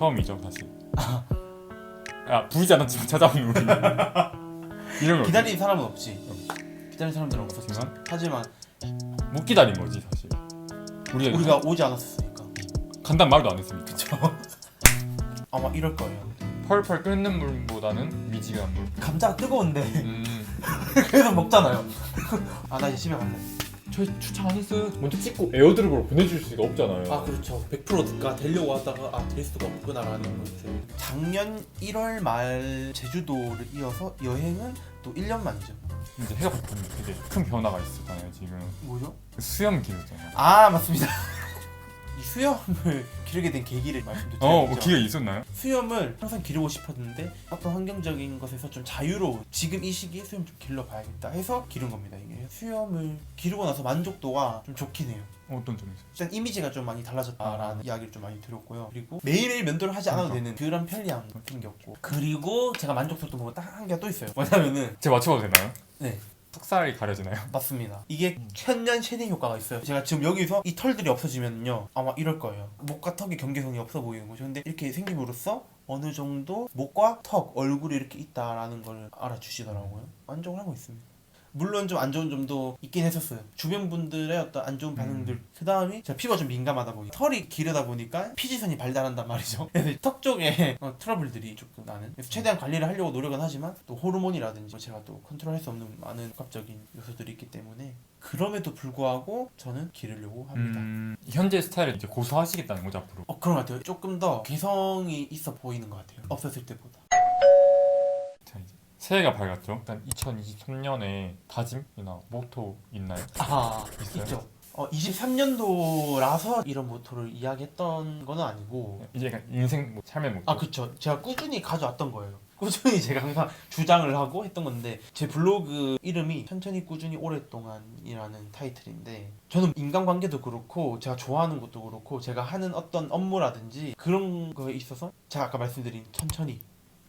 처음이죠 사실. 아 부르지 않았지만 찾아온 우리 이런 걸 기다린 사람은 없지. 기다린 사람들은 없었지만 하지만 못 기다린 거지 사실. 우리가 오지 않았으니까. 간단 말도 안 했으니까. 아마 이럴 거예요. 펄펄 끓는 물보다는 미지근한 물. 감자가 뜨거운데 그래서 먹잖아요. 아 나 이제 집에 갈래. 저희 추천 안 했어요. 먼저 찍고 에어드롭으로 보내줄 수가 없잖아요. 아 그렇죠. 100%가 되려고 하다가 될 수가 없구나라는 거죠. 작년 1월 말 제주도를 이어서 여행은 또 1년 만이죠. 이제 해가 바뀌었는데 되게 큰 변화가 있었잖아요 지금. 뭐죠? 수염 기르잖아요. 아 맞습니다. 이 수염을 기르게 된 계기를 말씀드렸죠. 기회 있었나요? 수염을 항상 기르고 싶었는데 어떤 환경적인 것에서 좀 자유로운 지금 이 시기에 수염 좀 길러봐야겠다 해서 기른 겁니다. 이게 수염을 기르고 나서 만족도가 좀 좋긴 해요. 어떤 점이 있어요? 일단 이미지가 좀 많이 달라졌다라는 이야기를 좀 많이 들었고요. 그리고 매일매일 면도를 하지 않아도 되는 그런 편리함이 생겼고, 그리고 제가 만족스럽던 부분 딱 한 개가 또 있어요. 뭐냐면은 제가 맞춰봐도 되나요? 네 턱살이 가려지나요? 맞습니다. 이게 천년 쉐딩 효과가 있어요. 제가 지금 여기서 이 털들이 없어지면요 아마 이럴 거예요. 목과 턱의 경계성이 없어 보이는 거죠. 근데 이렇게 생김으로써 어느 정도 목과 턱, 얼굴이 이렇게 있다라는 걸 알아주시더라고요. 만족을 하고 있습니다. 물론 좀 안 좋은 점도 있긴 했었어요. 주변 분들의 어떤 안 좋은 반응들. 그 다음에 제가 피부가 좀 민감하다 보니까 털이 기르다 보니까 피지선이 발달한단 말이죠. 그래서 턱 쪽에 트러블들이 조금 나는. 그래서 최대한 관리를 하려고 노력은 하지만 또 호르몬이라든지 제가 또 컨트롤할 수 없는 많은 복합적인 요소들이 있기 때문에 그럼에도 불구하고 저는 기르려고 합니다. 현재 스타일을 이제 고수하시겠다는 거죠 앞으로? 그런 것 같아요. 조금 더 개성이 있어 보이는 것 같아요. 없었을 때보다. 자 이제 새해가 밝았죠. 일단 2023년에 다짐이나 모토 있나요? 아 있어요? 있죠. 23년도라서 이런 모토를 이야기했던 건 아니고 이제 약간 인생 삶의 모토. 아 그쵸. 제가 꾸준히 가져왔던 거예요. 꾸준히 제가 항상 주장을 하고 했던 건데 제 블로그 이름이 천천히 꾸준히 오랫동안이라는 타이틀인데 저는 인간관계도 그렇고 제가 좋아하는 것도 그렇고 제가 하는 어떤 업무라든지 그런 거에 있어서 제가 아까 말씀드린 천천히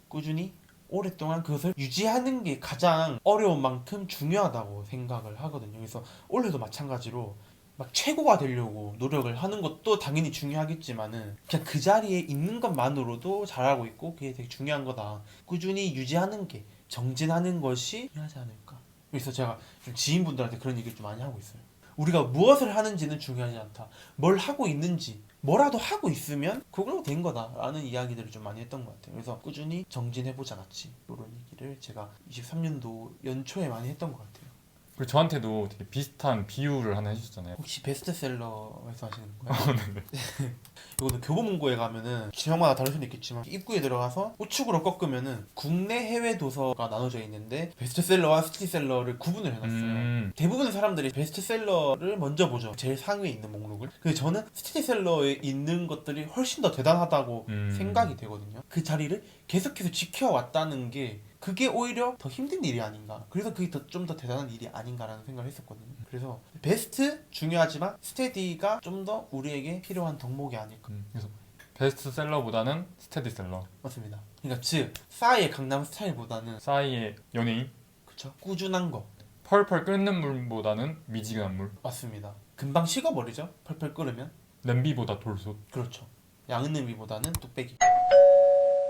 꾸준히 오랫동안 그것을 유지하는 게 가장 어려운 만큼 중요하다고 생각을 하거든요. 그래서 올해도 마찬가지로 막 최고가 되려고 노력을 하는 것도 당연히 중요하겠지만은 그냥 그 자리에 있는 것만으로도 잘하고 있고 그게 되게 중요한 거다. 꾸준히 유지하는 게 정진하는 것이 중요하지 않을까. 그래서 제가 좀 지인분들한테 그런 얘기를 좀 많이 하고 있어요. 우리가 무엇을 하는지는 중요하지 않다. 뭘 하고 있는지 뭐라도 하고 있으면 그걸로 된 거다라는 이야기들을 좀 많이 했던 것 같아요. 그래서 꾸준히 정진해보자 같이 이런 얘기를 제가 23년도 연초에 많이 했던 것 같아요. 그리고 저한테도 되게 비슷한 비유를 하나 해주셨잖아요. 혹시 베스트셀러 말씀하시는 거예요? 이거는 교보문고에 가면은 지역마다 다를 수는 있겠지만 입구에 들어가서 우측으로 꺾으면은 국내 해외 도서가 나눠져 있는데 베스트셀러와 스티셀러를 구분을 해놨어요. 대부분의 사람들이 베스트셀러를 먼저 보죠. 제일 상위에 있는 목록을. 근데 저는 스티셀러에 있는 것들이 훨씬 더 대단하다고 생각이 되거든요. 그 자리를 계속해서 지켜왔다는 게 그게 오히려 더 힘든 일이 아닌가. 그래서 그게 좀 더 대단한 일이 아닌가라는 생각을 했었거든요. 그래서 베스트 중요하지만 스테디가 좀 더 우리에게 필요한 덕목이 아닐까. 그래서 베스트셀러보다는 스테디셀러. 맞습니다. 그러니까 즉 싸이의 강남 스타일보다는 싸이의 연예인. 그쵸 꾸준한 거. 펄펄 끓는 물보다는 미지근한 물. 맞습니다. 금방 식어버리죠. 펄펄 끓으면. 냄비보다 돌솥. 그렇죠. 양은 냄비보다는 뚝배기.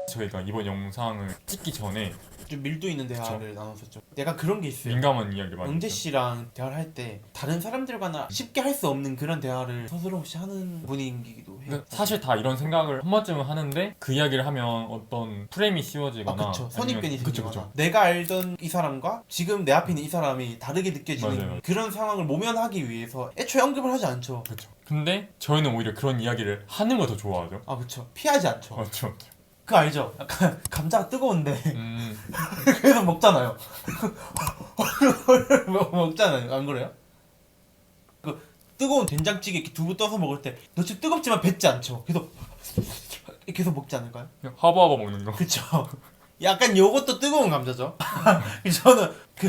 저희가 이번 영상을 찍기 전에 좀 밀도 있는 대화를 나눴었죠. 내가 그런 게 있어요. 민감한 이야기를 많이 영재 했죠. 씨랑 대화를 할 때 다른 사람들과는 쉽게 할 수 없는 그런 대화를 서스럼없이 하는 분이기도 해요. 사실 다 이런 생각을 한 번쯤은 하는데 그 이야기를 하면 어떤 프레임이 씌워지거나 그쵸. 선입견이 그쵸, 생기거나 그쵸. 내가 알던 이 사람과 지금 내 앞에 있는 이 사람이 다르게 느껴지는 맞아요. 그런 상황을 모면하기 위해서 애초에 언급을 하지 않죠. 그렇죠. 근데 저희는 오히려 그런 이야기를 하는 걸 더 좋아하죠. 아 그쵸. 피하지 않죠. 맞죠. 그거 알죠? 약간 감자가 뜨거운데 음, 그래서 먹잖아요. 먹잖아요. 안 그래요? 그 뜨거운 된장찌개 이렇게 두부 떠서 먹을 때 너무 뜨겁지만 뱉지 않죠. 계속 계속 먹지 않을까요? 그냥 하버하버 먹는 거. 그쵸. 약간 요것도 뜨거운 감자죠. 저는 그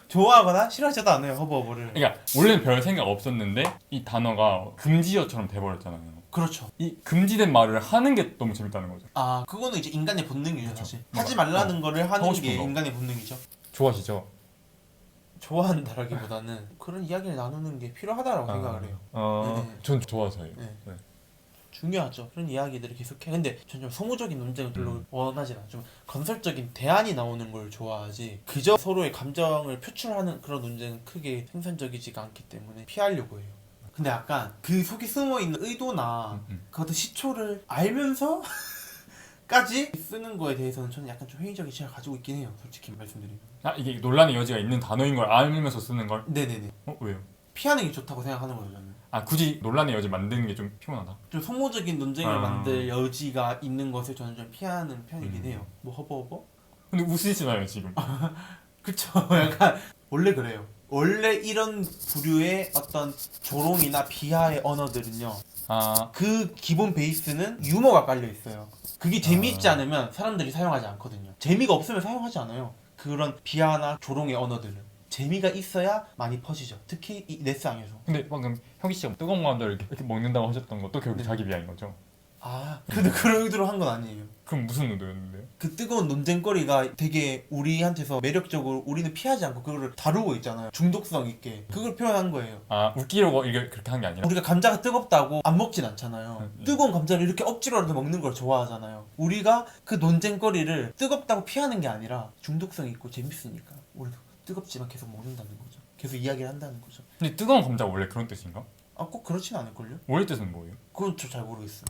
좋아하거나 싫어하지도 않아요. 허브허브를. 그러니까 원래는 별 생각 없었는데 이 단어가 금지어처럼 돼버렸잖아요. 그렇죠. 이 금지된 말을 하는 게 너무 재밌다는 거죠. 아 그거는 이제 인간의 본능이죠. 그쵸. 사실 뭔가, 하지 말라는 거를 하는 하고 싶은 게 거. 인간의 본능이죠. 좋아하시죠? 좋아한다라기보다는 그런 이야기를 나누는 게 필요하다라고 생각을 해요. 네. 전 좋아서요. 네. 네. 중요하죠. 그런 이야기들을 계속해. 근데 전 좀 소모적인 논쟁을 별로 원하진 않아. 좀 건설적인 대안이 나오는 걸 좋아하지. 그저 서로의 감정을 표출하는 그런 논쟁은 크게 생산적이지가 않기 때문에 피하려고 해요. 근데 약간 그 속에 숨어있는 의도나 그 어떤 시초를 알면서 까지 쓰는 거에 대해서는 저는 약간 좀 회의적인 시각을 가지고 있긴 해요. 솔직히 말씀드리면. 아 이게 논란의 여지가 있는 단어인 걸 알면서 쓰는 걸? 네네네. 왜요? 피하는 게 좋다고 생각하는 거예요. 저는. 아 굳이 논란의 여지 만드는 게 좀 피곤하다. 좀 소모적인 논쟁을 만들 여지가 있는 것을 저는 좀 피하는 편이긴 해요. 뭐 허버허버? 근데 웃으시나요 지금? 그쵸. 약간 원래 그래요. 원래 이런 부류의 어떤 조롱이나 비하의 언어들은요. 아 그 기본 베이스는 유머가 깔려 있어요. 그게 재미있지 않으면 사람들이 사용하지 않거든요. 재미가 없으면 사용하지 않아요. 그런 비하나 조롱의 언어들은 재미가 있어야 많이 퍼지죠. 특히 이 넷상에서. 근데 방금 형기 씨가 뜨거운 감자를 이렇게 먹는다고 하셨던 것도 결국 네. 자기 비하인 거죠? 아, 근데 그런 의도로 한 건 아니에요. 그럼 무슨 의도였는데요? 그 뜨거운 논쟁거리가 되게 우리한테서 매력적으로 우리는 피하지 않고 그거를 다루고 있잖아요. 중독성 있게. 그걸 표현한 거예요. 아 웃기려고 이게 그렇게 한 게 아니라? 우리가 감자가 뜨겁다고 안 먹진 않잖아요. 뜨거운 감자를 이렇게 억지로라도 먹는 걸 좋아하잖아요. 우리가 그 논쟁거리를 뜨겁다고 피하는 게 아니라 중독성 있고 재밌으니까 우리도 뜨겁지만 계속 먹는다는 거죠. 계속 이야기를 한다는 거죠. 근데 뜨거운 감자가 원래 그런 뜻인가? 아, 꼭 그렇진 않을걸요? 원래 뜻은 뭐예요? 그건 저 잘 모르겠어요.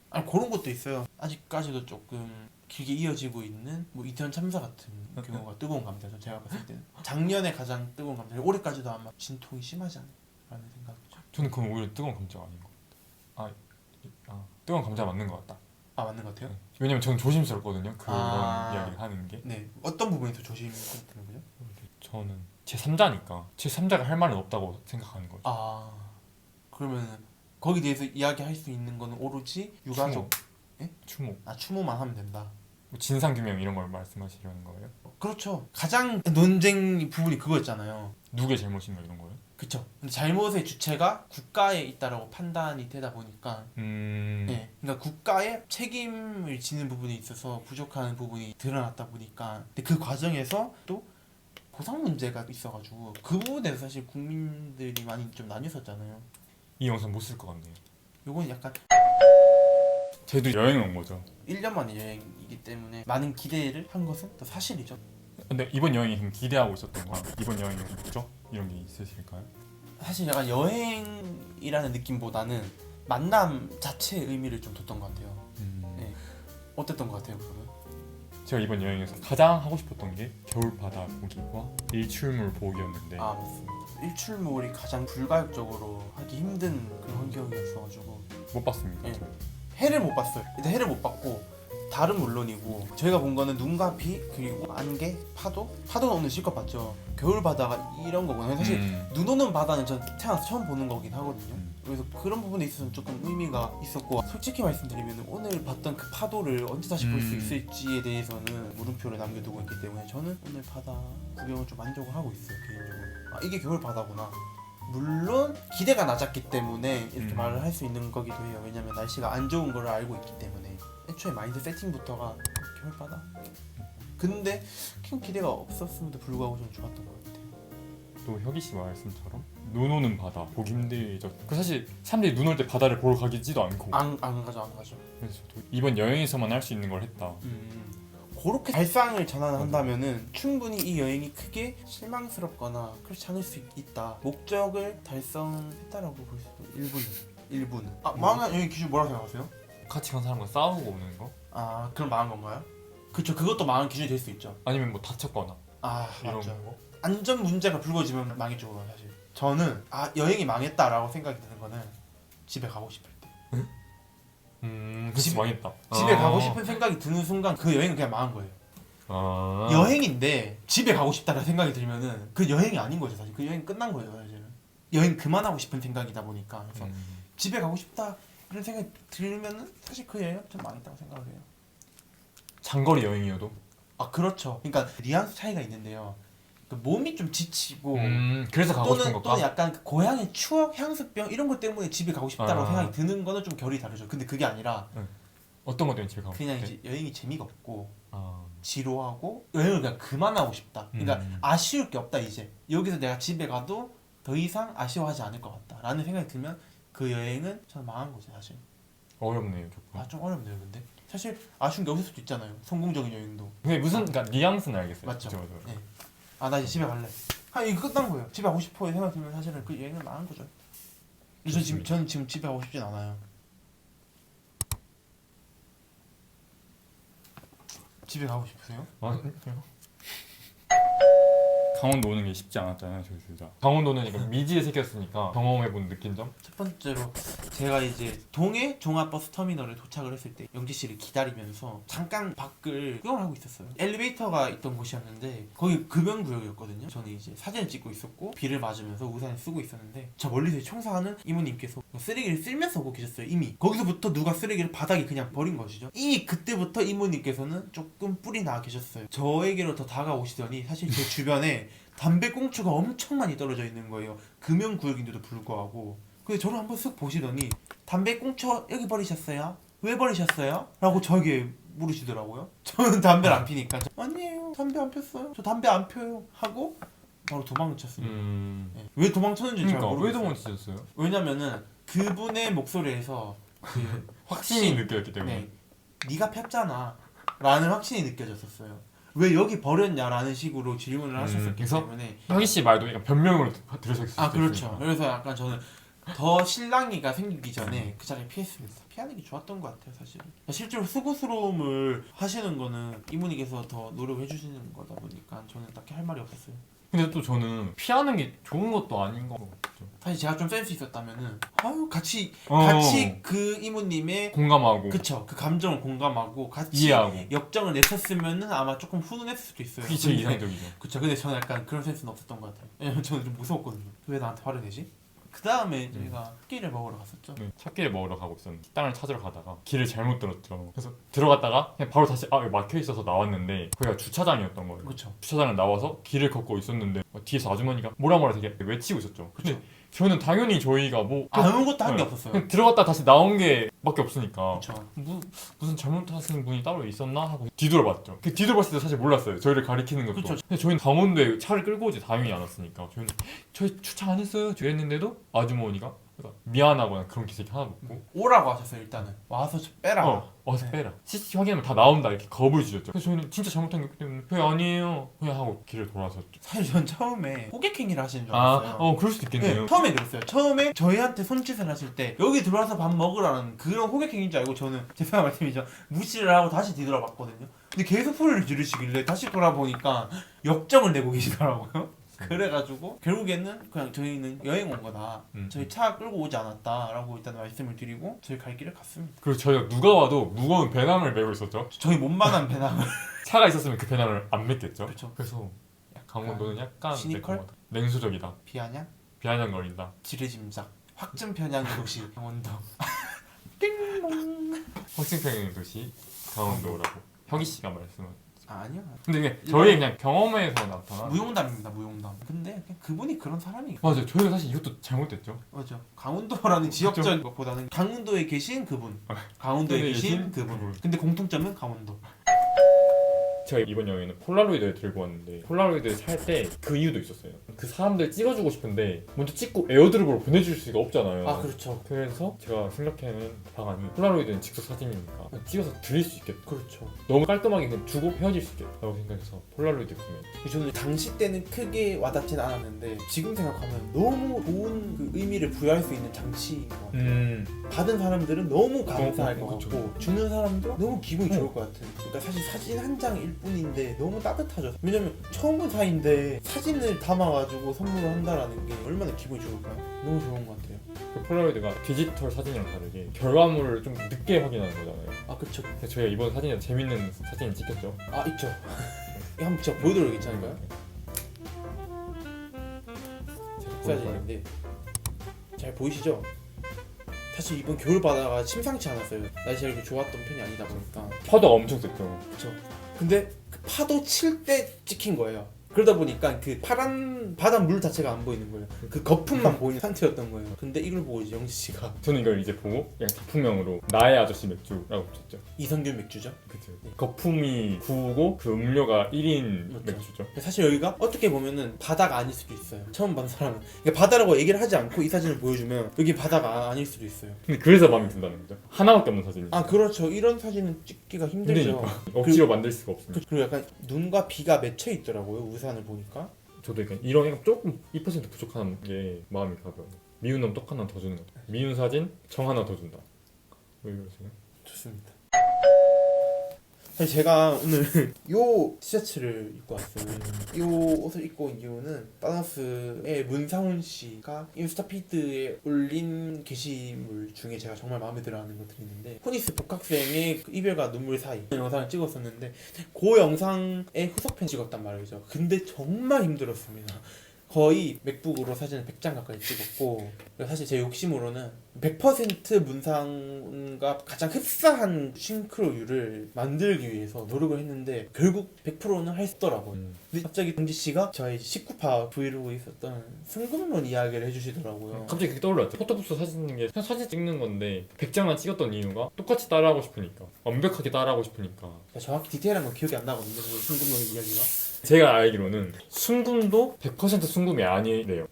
아니, 그런 것도 있어요. 아직까지도 조금 길게 이어지고 있는 뭐 이태원 참사 같은 경우가 뜨거운 감자죠. 제가 봤을 때는 작년에 가장 뜨거운 감자. 올해까지도 아마 진통이 심하지 않을까라는 생각이죠. 저는 그건 오히려 뜨거운 감자가 아닌 것 같아요. 뜨거운 감자 맞는 것 같다. 아, 맞는 것 같아요? 왜냐면 저는 조심스럽거든요. 그런 아. 이야기를 하는 게. 네. 어떤 부분에서 조심스럽다는 거죠? 저는 제 3자니까 제 3자가 할 말은 없다고 생각하는 거죠. 아, 그러면 거기 대해서 이야기할 수 있는 거는 오로지 유가족, 추모. 아, 추모만 하면 된다. 뭐 진상규명 이런 걸 말씀하시려는 거예요? 그렇죠. 가장 논쟁 부분이 그거였잖아요. 누구의 잘못인가 이런 거예요? 그쵸. 근데 잘못의 주체가 국가에 있다라고 판단이 되다 보니까, 네, 그러니까 국가에 책임을 지는 부분에 있어서 부족한 부분이 드러났다 보니까, 근데 그 과정에서 또 보상 문제가 있어가지고 그 부분에서 사실 국민들이 많이 좀 나뉘었었잖아요. 이 영상 못 쓸 것 같네요. 요건 약간 저희도 여행 온 거죠. 1년 만에 여행이기 때문에 많은 기대를 한 것은 또 사실이죠. 근데 이번 여행이 좀 기대하고 있었던 거 이번 여행의 목적 이런 게 있으실까요? 사실 약간 여행이라는 느낌보다는 만남 자체의 의미를 좀 뒀던 것 같아요. 네. 어땠던 것 같아요, 그러면? 제가 이번 여행에서 가장 하고 싶었던 게 겨울 바다 보기와 일출물 보기였는데 아, 맞습니다. 일출몰이 가장 불가역적으로 하기 힘든 그런 환경이었어가지고 못 봤습니다. 네. 저는. 해를 못 봤어요. 일단 해를 못 봤고 달은 물론이고 저희가 본 거는 눈과 비 그리고 안개, 파도는 오늘 실컷 봤죠. 겨울 바다가 이런 거구나. 사실 눈 오는 바다는 전 태어나서 처음 보는 거긴 하거든요. 그래서 그런 부분에 있어서는 조금 의미가 있었고, 솔직히 말씀드리면 오늘 봤던 그 파도를 언제 다시 볼 수 있을지에 대해서는 물음표를 남겨두고 있기 때문에 저는 오늘 바다 구경을 좀 만족을 하고 있어요, 개인적으로. 아, 이게 겨울 바다구나. 물론 기대가 낮았기 때문에 이렇게 말을 할 수 있는 거기도 해요. 왜냐면 날씨가 안 좋은 걸 알고 있기 때문에. 애초에 마인드 세팅부터가 겨울바다? 근데 큰 기대가 없었음에도 불구하고 좀 좋았던 것 같아요. 또 혁이 씨 말씀처럼 눈 오는 바다 보기 힘들죠. 그 사실 사람들이 눈 올 때 바다를 보러 가지도 않고 안 가죠. 그래서 저도 이번 여행에서만 할 수 있는 걸 했다. 그렇게 발상을 전환한다면은 충분히 이 여행이 크게 실망스럽거나 그렇지 않을 수 있다. 목적을 달성했다라고 볼 수도 일부는. 아, 망한 여행 기준 뭐라고 생각하세요? 같이 간 사람과 싸우고 오는 거? 아, 그럼 망한 건가요? 그쵸, 그것도 망한 기준이 될 수 있죠. 아니면 뭐 다쳤거나 아, 이런 맞죠. 거? 안전 문제가 불거지면 망했죠, 그건 사실. 저는 여행이 망했다라고 생각이 드는 거는 집에 가고 싶을 때. 그치 망했다. 집에 가고 싶은 생각이 드는 순간 그 여행은 그냥 망한 거예요. 아. 여행인데 집에 가고 싶다라는 생각이 들면은 그 여행이 아닌 거죠, 사실. 그 여행 끝난 거예요, 사실은. 여행 그만하고 싶은 생각이다 보니까. 그래서 집에 가고 싶다 그런 생각이 들면은 사실 그 여행은 좀 망했다고 생각을 해요. 장거리 여행이어도? 아, 그렇죠. 그러니까 뉘앙스 차이가 있는데요. 그 몸이 좀 지치고 그래서 가고 싶은 또는 걸까? 약간 그 고향의 추억, 향수병 이런 것 때문에 집에 가고 싶다라고 아. 생각이 드는 거는 좀 결이 다르죠. 근데 그게 아니라 어떤 것 때문에 집에 가고 그냥 싶대? 이제 여행이 재미가 없고 아. 지루하고 여행을 그냥 그만하고 싶다. 그러니까 아쉬울 게 없다 이제. 여기서 내가 집에 가도 더 이상 아쉬워하지 않을 것 같다라는 생각이 들면 그 여행은 저는 망한 거죠 사실. 어렵네요 조금. 아 좀 어렵네요 근데. 사실 아쉬운 게 없을 수도 있잖아요. 성공적인 여행도. 근데 무슨 그러니까 뉘앙스는 알겠어요. 맞죠. 그쵸, 그쵸. 네. 아 나 이제 집에 갈래. 아 이거 끝난 거예요. 집에 가고 싶어요 생각 들면 사실은 그 여행은 망한 거죠. 저는 지금 집에 가고 싶진 않아요. 집에 가고 싶으세요? 아, 그래요? 강원도 오는 게 쉽지 않았잖아요 저희 둘 다. 강원도는 이거 미지에 새겼으니까 경험해본 느낀 점? 첫 번째로 제가 이제 동해 종합버스 터미널에 도착을 했을 때 영지 씨를 기다리면서 잠깐 밖을 구경을 하고 있었어요. 엘리베이터가 있던 곳이었는데 거기 금연구역이었거든요. 저는 이제 사진을 찍고 있었고 비를 맞으면서 우산을 쓰고 있었는데 저 멀리서 청소하는 이모님께서 쓰레기를 쓸면서 오고 계셨어요. 이미 거기서부터 누가 쓰레기를 바닥에 그냥 버린 것이죠. 이미 그때부터 이모님께서는 조금 뿔이 나 계셨어요. 저에게로 더 다가오시더니 사실 제 주변에 담배꽁초가 엄청 많이 떨어져 있는 거예요. 금연구역인데도 불구하고. 근데 저를 한번 쓱 보시더니 담배꽁초 여기 버리셨어요? 왜 버리셨어요? 라고 저에게 물으시더라고요. 저는 담배를 안 피니까 아니에요 담배 안 폈어요. 저 담배 안 펴요 하고 바로 도망을 쳤습니다. 네. 왜 도망쳤는지 잘 그러니까 왜 모르겠어요. 도망치셨어요? 왜냐면은 그분의 목소리에서 그 확신이 느껴졌기 때문에. 네, 네가 폈잖아 라는 확신이 느껴졌었어요. 왜 여기 버렸냐라는 식으로 질문을 하셨었기 그래서? 때문에. 형희 씨 말도 약간 변명으로 들으셨을 수 아 그렇죠. 있으니까. 그래서 약간 저는 더 실랑이가 생기기 전에 그 자리에 피했습니다. 피하는 게 좋았던 것 같아요 사실은. 실제로 수고스러움을 하시는 거는 이모님께서 더 노력해 주시는 거다 보니까 저는 딱히 할 말이 없었어요. 근데 또 저는 피하는 게 좋은 것도 아닌 거 같죠. 사실 제가 좀 센스 있었다면은 아유 같이 어. 그 이모님의 공감하고 그쵸 그 감정을 공감하고 같이 이해하고. 역정을 내쳤으면은 아마 조금 훈훈했을 수도 있어요. 그게 제일 근데 이상적이죠. 그쵸. 근데 저는 약간 그런 센스는 없었던 것 같아요. 왜냐면 저는 좀 무서웠거든요. 왜 나한테 화를 내지? 그 다음에 저희가 끼를 먹으러 갔었죠. 네, 찻길을 먹으러 가고 있었는데 식당을 찾으러 가다가 길을 잘못 들었죠. 그래서 들어갔다가 그냥 바로 다시 여기 막혀 있어서 나왔는데 거기가 주차장이었던 거예요. 그쵸. 주차장을 나와서 길을 걷고 있었는데 뒤에서 아주머니가 뭐라 되게 외치고 있었죠. 근데 저는 당연히 저희가 뭐 아무것도 한 게 네. 없었어요. 그냥 들어갔다 다시 나온 게 밖에 없으니까 그쵸. 무슨 잘못하시는 분이 따로 있었나 하고 뒤돌아봤죠. 그 뒤돌아봤을 때 사실 몰랐어요. 저희를 가리키는 것도. 그쵸. 근데 저희는 강원도에 차를 끌고 오지 당연히 않았으니까 저희는 저희 주차 안 했어요. 이랬는데도 아주머니가 그러니까 미안하거나 그런 기색이 하나도 없고 오라고 하셨어요 일단은. 와서 좀 빼라. 와서 네. 빼라. CCTV 확인하면 다 나온다 이렇게 겁을 주셨죠. 그래서 저희는 진짜 잘못한 게 없기 때문에 왜 아니에요 그냥 하고 길을 돌아섰죠. 사실 전 처음에 호객행위를 하시는 줄 알았어요. 그럴 수도 있겠네요. 네, 처음에 그랬어요. 처음에 저희한테 손짓을 하실 때 여기 들어와서 밥 먹으라는 그런 호객행위인 줄 알고 저는 죄송한 말씀이죠. 무시를 하고 다시 뒤돌아봤거든요. 근데 계속 소리를 지르시길래 다시 돌아보니까 역정을 내고 계시더라고요. 그래가지고 결국에는 그냥 저희는 여행 온 거다. 저희 차 끌고 오지 않았다라고 일단 말씀을 드리고 저희 갈 길을 갔습니다. 그리고 저희가 누가 와도 무거운 배낭을 메고 있었죠. 저희 몸만한 배낭을. 차가 있었으면 그 배낭을 안 맸겠죠. 그렇죠. 그래서 강원도는 약간 시니컬? 매콤하다. 냉수적이다. 비아냥, 비아냥거린다. 지레짐작, 확증 편향의 도시 강원도. 띵동. 확신평행 도시 강원도라고 혁이 씨가 말씀을. 아니요. 근데 그냥 저희 그냥 경험에서 나타난. 무용담입니다. 무용담. 근데 그냥 그분이 그런 사람이에요. 맞아요. 저희가 사실 이것도 잘못됐죠. 맞죠. 강원도라는 지역적 것보다는 강원도에 계신 그분, 강원도에 네, 계신 계신 그분. 그분. 근데 공통점은 강원도. 제가 이번 여행에는 폴라로이드를 들고 왔는데 폴라로이드를 살 때 그 이유도 있었어요. 그 사람들 찍어주고 싶은데 먼저 찍고 에어드롭으로 보내줄 수가 없잖아요. 아 그렇죠. 그래서 제가 생각하는 방안이 폴라로이드는 직접 사진이니까 그냥 찍어서 드릴 수 있겠다. 그렇죠. 너무 깔끔하게 그냥 주고 헤어질 수 있겠다고 생각해서 폴라로이드 구매. 저는 당시 때는 크게 와닿진 않았는데 지금 생각하면 너무 좋은 그 의미를 부여할 수 있는 장치인 것 같아요. 받은 사람들은 너무 감사할 것 그쵸. 같고 주는 사람도 너무 기분이 좋을 것 같아요. 그러니까 사실 사진 한 장일 뿐인데 너무 따뜻하죠. 왜냐면 처음 본 사이인데 사진을 담아가지고 선물을 한다라는 게 얼마나 기분이 좋을까요? 너무 좋은 것 같아요. 그 폴라로이드가 디지털 사진이랑 다르게 결과물을 좀 늦게 확인하는 거잖아요. 아 그쵸. 그래서 저희가 이번 사진에 재밌는 사진을 찍혔죠. 아 있죠. 이거 한번 제가 보여드려도 괜찮을까요? 제가 사진인데 잘 보이시죠? 사실 이번 겨울 바다가 심상치 않았어요. 날씨가 이렇게 좋았던 편이 아니다 보니까. 파도가 엄청 셌죠. 그쵸. 근데 그 파도 칠 때 찍힌 거예요. 그러다 보니까 그 파란 바다 물 자체가 안 보이는 거예요. 그 거품만 보이는 상태였던 거예요. 근데 이걸 보고 이제 영지 씨가 저는 이걸 이제 보고 그냥 작품명으로 나의 아저씨 맥주라고 붙였죠. 이성균 맥주죠. 그쵸. 거품이 9고 그 음료가 1인 맞죠. 맥주죠. 사실 여기가 어떻게 보면은 바다가 아닐 수도 있어요. 처음 본 사람은 그러니까 바다라고 얘기를 하지 않고 이 사진을 보여주면 여기 바다가 아닐 수도 있어요. 근데 그래서 마음에 든다는 거죠. 하나밖에 없는 사진이니까. 아 그렇죠. 이런 사진은 찍기가 힘들죠. 힘드니까. 억지로 만들 수가 없습니다. 그리고 약간 눈과 비가 맺혀 있더라고요. 우산을 보니까. 저도 약간 이런 애가 조금 2% 부족한 게 마음이 가벼워요. 미운 놈 떡 하나 더 주는 거. 미운 사진 정 하나 더 준다. 왜 그러세요? 좋습니다. 사실 제가 오늘 요 티셔츠를 입고 왔어요. 이 옷을 입고 온 이유는 바나스의 문상훈 씨가 인스타피드에 올린 게시물 중에 제가 정말 마음에 들어하는 것들이 있는데 코니스 복학생의 그 이별과 눈물 사이 영상을 찍었었는데 그 영상에 후속편 찍었단 말이죠. 근데 정말 힘들었습니다. 거의 맥북으로 사진을 100장 가까이 찍었고 사실 제 욕심으로는 100% 문상과 가장 흡사한 싱크로율을 만들기 위해서 노력을 했는데 결국 100%는 할 수 있더라고요. 근데 갑자기 동지 씨가 저희 19파 브이로그에 있었던 승금론 이야기를 해주시더라고요. 갑자기 그게 떠올랐죠. 포토부스 사진 게 그냥 사진 찍는 건데 100장만 찍었던 이유가 똑같이 따라하고 싶으니까 완벽하게 따라하고 싶으니까. 정확히 디테일한 건 기억이 안 나거든요. 그 승금론 이야기가. 제가 알기로는 순금도 100% 순금이 아니래요.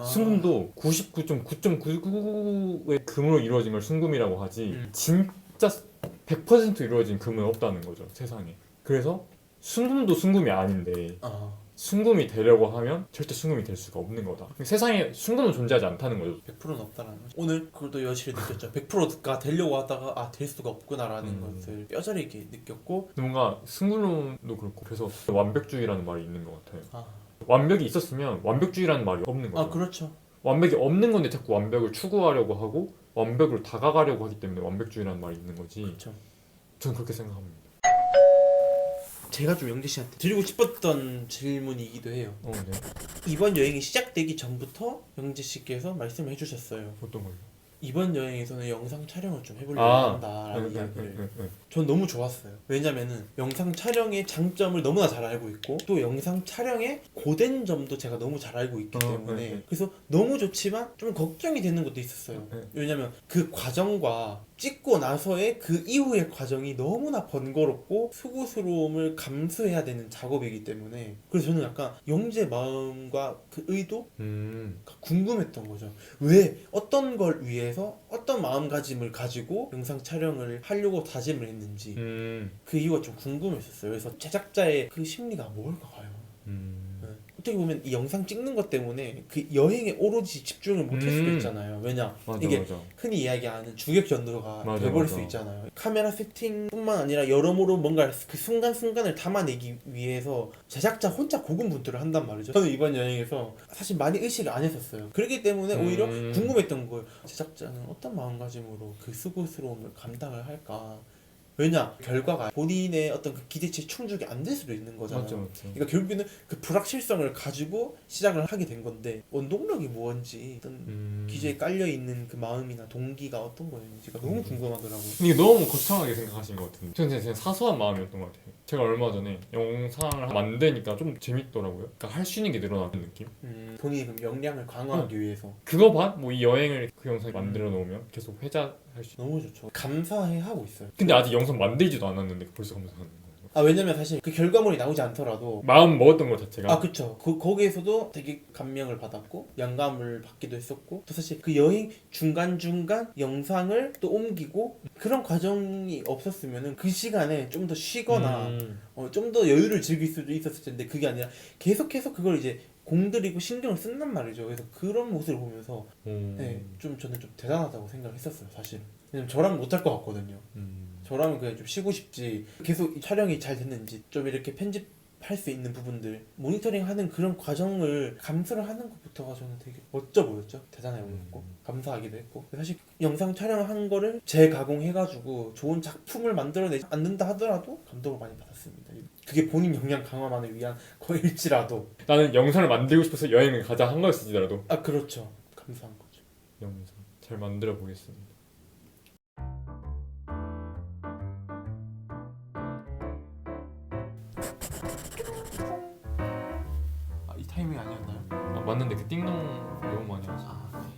순금도 99.999의 금으로 이루어진 걸 순금이라고 하지 진짜 100% 이루어진 금은 없다는 거죠, 세상에. 그래서 순금도 순금이 아닌데 순금이 되려고 하면 절대 순금이 될 수가 없는 거다. 세상에 순금은 존재하지 않다는 거죠. 100%는 없다라는 거죠. 오늘 그것도 여실히 느꼈죠. 100%가 되려고 하다가 될 수가 없구나라는 것을 뼈저리게 느꼈고 뭔가 순금론도 그렇고 그래서 완벽주의라는 말이 있는 것 같아요. 아 완벽이 있었으면 완벽주의라는 말이 없는 거죠. 그렇죠. 완벽이 없는 건데 자꾸 완벽을 추구하려고 하고 완벽으로 다가가려고 하기 때문에 완벽주의라는 말이 있는 거지. 그렇죠. 저는 그렇게 생각합니다. 제가 좀 영재 씨한테 드리고 싶었던 질문이기도 해요. 네. 이번 여행이 시작되기 전부터 영재 씨께서 말씀을 해주셨어요. 어떤 걸요? 이번 여행에서는 영상 촬영을 좀 해보려고 한다라는 이야기를. 전 너무 좋았어요. 왜냐면은 영상 촬영의 장점을 너무나 잘 알고 있고 또 영상 촬영의 고된 점도 제가 너무 잘 알고 있기 때문에 그래서 너무 좋지만 좀 걱정이 되는 것도 있었어요. 왜냐면 그 과정과 찍고 나서의 그 이후의 과정이 너무나 번거롭고 수고스러움을 감수해야 되는 작업이기 때문에 그래서 저는 약간 영재 마음과 그 의도? 궁금했던 거죠. 왜 어떤 걸 위해서 어떤 마음가짐을 가지고 영상 촬영을 하려고 다짐을 했는지 그 이유가 좀 궁금했었어요. 그래서 제작자의 그 심리가 뭘까요? 어떻게 보면 이 영상 찍는 것 때문에 그 여행에 오로지 집중을 못할 수도 있잖아요. 왜냐 이게 흔히 이야기하는 주객 전도가 돼버릴 수 있잖아요. 카메라 세팅뿐만 아니라 여러모로 뭔가 그 순간순간을 담아내기 위해서 제작자 혼자 고군분투를 한단 말이죠. 저는 이번 여행에서 사실 많이 의식을 안 했었어요. 그렇기 때문에 오히려 궁금했던 거예요. 제작자는 어떤 마음가짐으로 그 수고스러움을 감당을 할까? 왜냐 결과가 본인의 어떤 그 기대치에 충족이 안 될 수도 있는 거잖아요. 맞죠. 그러니까 결국에는 그 불확실성을 가지고 시작을 하게 된 건데 원동력이 뭔지 어떤 기저에 깔려 있는 그 마음이나 동기가 어떤 거였는지가 너무 궁금하더라고요. 이게 너무 거창하게 생각하신 것 같은데 저는 그냥 사소한 마음이었던 것 같아요. 제가 얼마 전에 영상을 만드니까 좀 재밌더라고요. 그러니까 할 수 있는 게 늘어나는 느낌? 본인이 그럼 역량을 강화하기 위해서 그거 반? 뭐 이 여행을 그 영상에 만들어 놓으면 계속 회자할 수 있는. 너무 좋죠. 감사해 하고 있어요. 근데 아직 영상 만들지도 않았는데 벌써 감사하는 거예요. 왜냐면 사실 그 결과물이 나오지 않더라도 마음 먹었던 것 자체가 그쵸. 거기에서도 되게 감명을 받았고 영감을 받기도 했었고 또 사실 그 여행 중간중간 영상을 또 옮기고 그런 과정이 없었으면은 그 시간에 좀 더 쉬거나 좀 더 여유를 즐길 수도 있었을 텐데 그게 아니라 계속해서 그걸 이제 공들이고 신경을 쓴단 말이죠. 그래서 그런 모습을 보면서 좀 저는 좀 대단하다고 생각을 했었어요. 사실 왜냐면 저랑 못할 것 같거든요. 저라면 그냥 좀 쉬고 싶지 계속 촬영이 잘 됐는지 좀 이렇게 편집할 수 있는 부분들 모니터링하는 그런 과정을 감수를 하는 것부터가 저는 되게 멋져 보였죠. 대단해 보였고 감사하기도 했고 사실 영상 촬영한 거를 재가공해가지고 좋은 작품을 만들어내지 않는다 하더라도 감동을 많이 받았습니다. 그게 본인 역량 강화만을 위한 거일지라도 나는 영상을 만들고 싶어서 여행을 가자 한 거였을지라도 그렇죠. 감사한 거죠. 영상 잘 만들어 보겠습니다. 타이밍 아니었나요? 아, 맞는데 그 띵동 너무 많이 하죠. 아, 네.